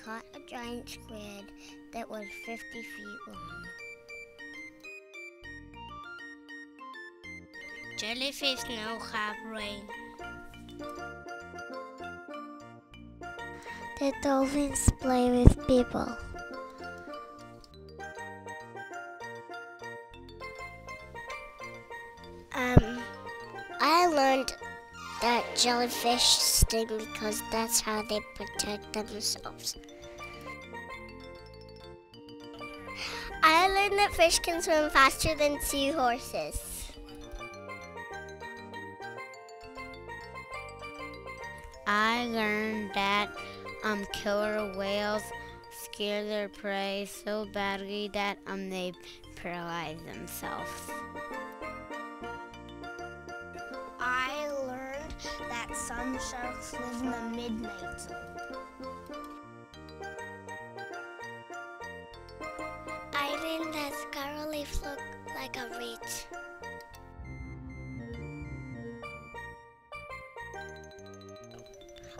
caught a giant squid that was 50 feet long. Jellyfish now have brains. The dolphins play with people. I learned that jellyfish sting because that's how they protect themselves. I learned that fish can swim faster than seahorses. I learned that killer whales scare their prey so badly that they paralyze themselves. I learned that some sharks live in the midnight zone. I learned that coral reefs look like a reach.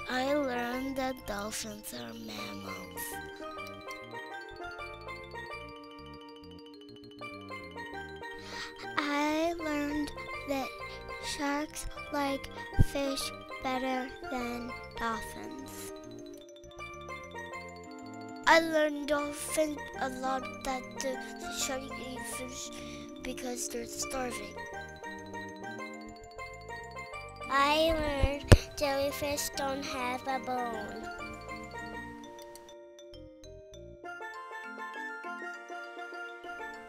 I learned that dolphins are mammals. I learned that sharks like fish better than dolphins. I learned dolphins a lot that the shark eat fish because they're starving. I learned jellyfish don't have a bone.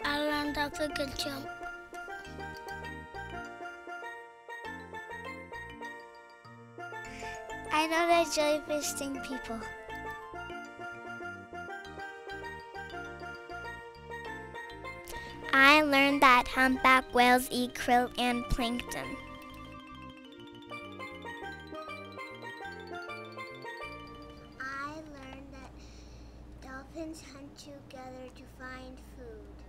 I learned dolphins can jump. I know that jellyfish sting people. I learned that humpback whales eat krill and plankton. I learned that dolphins hunt together to find food.